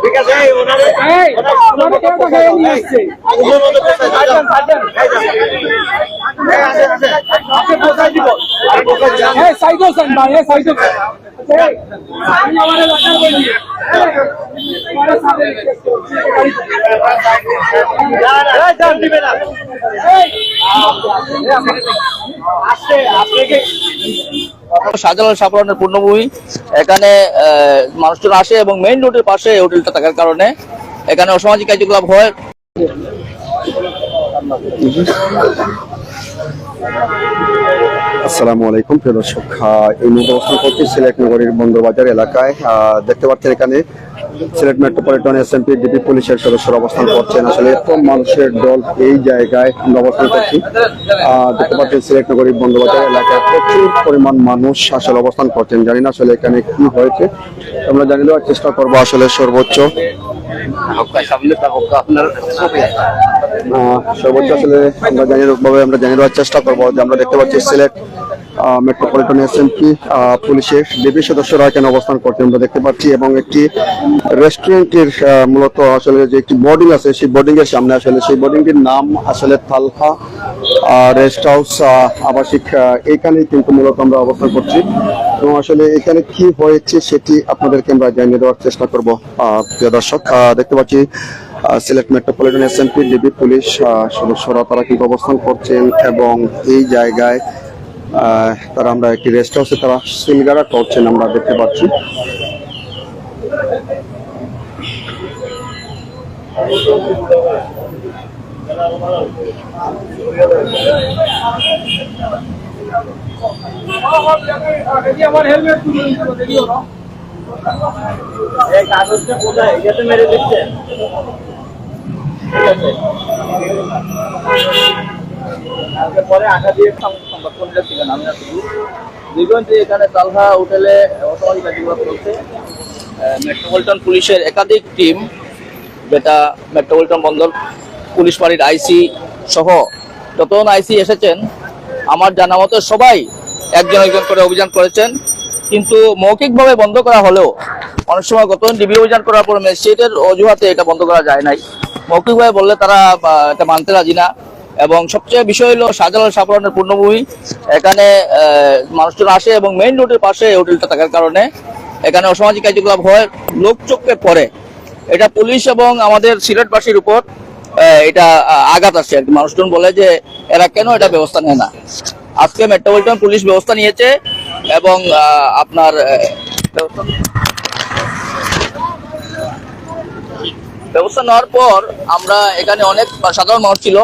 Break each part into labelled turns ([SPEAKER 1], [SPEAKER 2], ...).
[SPEAKER 1] ঠিক আছে
[SPEAKER 2] শাহজালাল সাফরানের পূর্ণভূমি। এখানে মানুষজন আসে এবং মেইন রোডের পাশে হোটেলটা থাকার কারণে এখানে অসামাজিক কার্যকলাপ হয়।
[SPEAKER 3] আসসালামু আলাইকুম প্রিয় দর্শক, এই মুহূর্তে অবস্থান করছি সিলেট নগরীর বন্দরবাজার এলাকায়। দেখতে পাচ্ছেন এখানে সিলেট মেট্রোপলিটন এসএমপি ডিবি পুলিশের সদস্যরা অবস্থান করছেন। আসলে এত মানুষের দল এই জায়গায় আমরা অবস্থান করছি। দেখতে পাচ্ছেন সিলেট নগরীর বন্দরবাজার এলাকায় প্রচুর পরিমাণ মানুষ আসলে অবস্থান করছেন। জানি না আসলে এখানে কি হয়েছে, আমরা জানি দেওয়ার চেষ্টা করবো আসলে সর্বোচ্চ আসলে আমরা জানিয়ে দেওয়ার চেষ্টা করবো যে আমরা দেখতে পাচ্ছি সিলেট মেট্রোপলিটন এসএমপি পুলিশের ডিবি সদস্যরা এখানে অবস্থান করছেন আমরা দেখতে পাচ্ছি, এবং একটি রেস্টুরেন্টের মূলত আসলে যে একটি বোর্ডিং আছে সেই বোর্ডিং এর সামনে আসলে সেই বোর্ডিংটির নাম আসলে তালহা রেস্ট হাউস আবাসিক, এইখানেই কিন্তু মূলত আমরা অবস্থান করছি। এবং আসলে এখানে কি হয়েছে সেটি আপনাদেরকে আমরা জানিয়ে দেওয়ার চেষ্টা করবো। প্রিয় দর্শক, দেখতে পাচ্ছি Sylhet metropolitan SMP DB police সদস্যরা তারা কিন্তু অবস্থান করছেন, এবং এই জায়গায় তারা আমরা একটি রেস্ট হাউসে তারা সিলগারা করছেন আমরা দেখতে পাচ্ছি।
[SPEAKER 2] পরে আশা দিয়ে সংবাদকর্মীরা ছিলেন, আমি দেখবেন যে এখানে তালহা হোটেলে অসামাজিক কার্যকলাপ চলছে। মেট্রোপলিটন পুলিশের একাধিক টিম, যেটা মেট্রোপলিটন বন্দর পুলিশ ফাঁড়ির আইসি সহ যতজন আইসি এসেছেন, আমার জানা মতো সবাই একজন একজন করে অভিযান করেছেন, কিন্তু মৌখিকভাবে বন্ধ করা হলেও অনেক সময় গত ডিবি অভিযান করার পর ম্যাজিস্ট্রেটের অজুহাতে এটা বন্ধ করা যায় নাই। মৌখিকভাবে বললে তারা এটা মানতে রাজি না। এবং সবচেয়ে বিষয় হলো শাহজালাল সাফরানের পূর্ণভূমি, এখানে মানুষজন আসে এবং মেইন রোডের পাশে হোটেলটা থাকার কারণে এখানে অসামাজিক কার্যকলাপ হয়, লোক চোখে পড়ে। এটা পুলিশ এবং আমাদের সিলেটবাসীর উপর এটা আঘাত আসছে আর কি। মানুষজন বলে যে এরা কেন এটা ব্যবস্থা নেয় না। আজকে মেট্রোপলিটন পুলিশ ব্যবস্থা নিয়েছে, এবং আপনার ব্যবস্থা নেওয়ার পর আমরা এখানে অনেক সাধারণ মানুষ ছিল,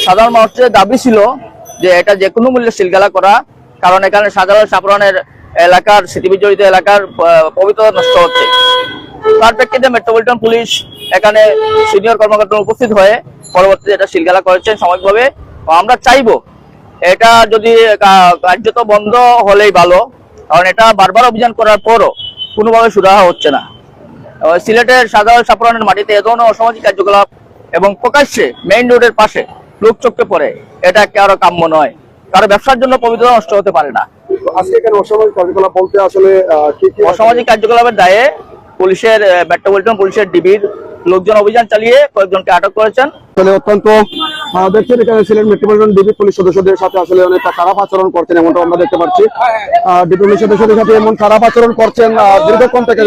[SPEAKER 2] সাধারণ মানুষের দাবি ছিল যে এটা যে কোনো মূল্যে সিলগালা করা, কারণ এখানে শাহজালাল সাফরানের এলাকার স্মৃতিবিজড়িত এলাকার পবিত্রতা নষ্ট হচ্ছে। তার প্রেক্ষিতে মেট্রোপলিটন পুলিশ এখানে সিনিয়র কর্মকর্তা উপস্থিত হয়ে পরবর্তীতে এটা সিলগালা করেছেন সাময়িকভাবে। আমরা চাইবো এটা যদি কার্যত বন্ধ হলেই ভালো, কারণ এটা বারবার অভিযান করার পরও কোনোভাবে সুরাহা হচ্ছে না। সিলেটের শাহজালাল সাফরানের মাটিতে এ ধরনের অসামাজিক কার্যকলাপ এবং প্রকাশ্যে মেইন রোডের পাশে লোক চোখে পড়ে, এটা কারো কাম্য নয়, কারো ব্যবসার জন্য পবিত্রতা নষ্ট হতে পারে না।
[SPEAKER 3] আজকে এখানে অসামাজিক কার্যকলাপ বলতে আসলে
[SPEAKER 2] অসামাজিক কার্যকলাপের দায়ে পুলিশের মেট্রোপলিটন পুলিশের ডিবির লোকজন অভিযান চালিয়ে কয়েকজনকে আটক করেছেন।
[SPEAKER 3] অত্যন্ত দেখছেন এখানে সিলেট মেট্রোপলিটন ডিবি পুলিশ সদস্যদের সাথে আসলে অনেকটা খারাপ আচরণ করছেন, এমনটা আমরা দেখতে পাচ্ছি। ডিবি পুলিশ সদস্যদের সাথে এমন খারাপ আচরণ করছেন দীর্ঘক্ষণ থেকে,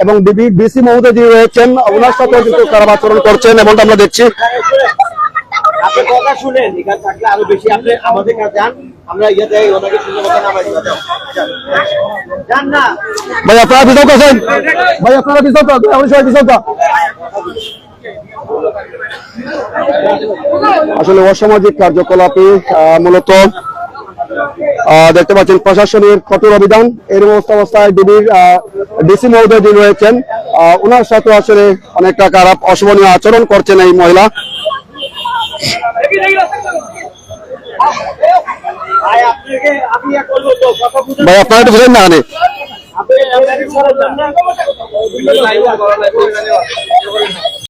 [SPEAKER 3] এবং ডিবি ডিসি মহোদয় যিনি রয়েছেন ওনার সাথে কিন্তু খারাপ আচরণ করছেন, এমনটা আমরা দেখছি।
[SPEAKER 1] আপনি কথা শুনেন, এখানে থাকলে আরো বেশি আপনি আমাদের কাছে যান, আমরা ইয়ে দেয় ওনাকে শুনে কথা নামাই যান না।
[SPEAKER 3] ভাই আপনারা বিজয় করছেন, ভাই আপনারা বিজয় করেন, আমরা সবাই বিজয় করেন। আসলে অসামাজিক কার্যকলাপে মূলত দেখতে পাচ্ছেন প্রশাসনের কঠোর অভিযান। এর অবস্থায় ডিবির ডিসি মহোদয় যিনি রয়েছেন ওনার সাথে আসলে অনেকটা খারাপ অশোভনীয় আচরণ করছেন এই মহিলা। ভাই আপনারা একটু বুঝলেন না, আপনি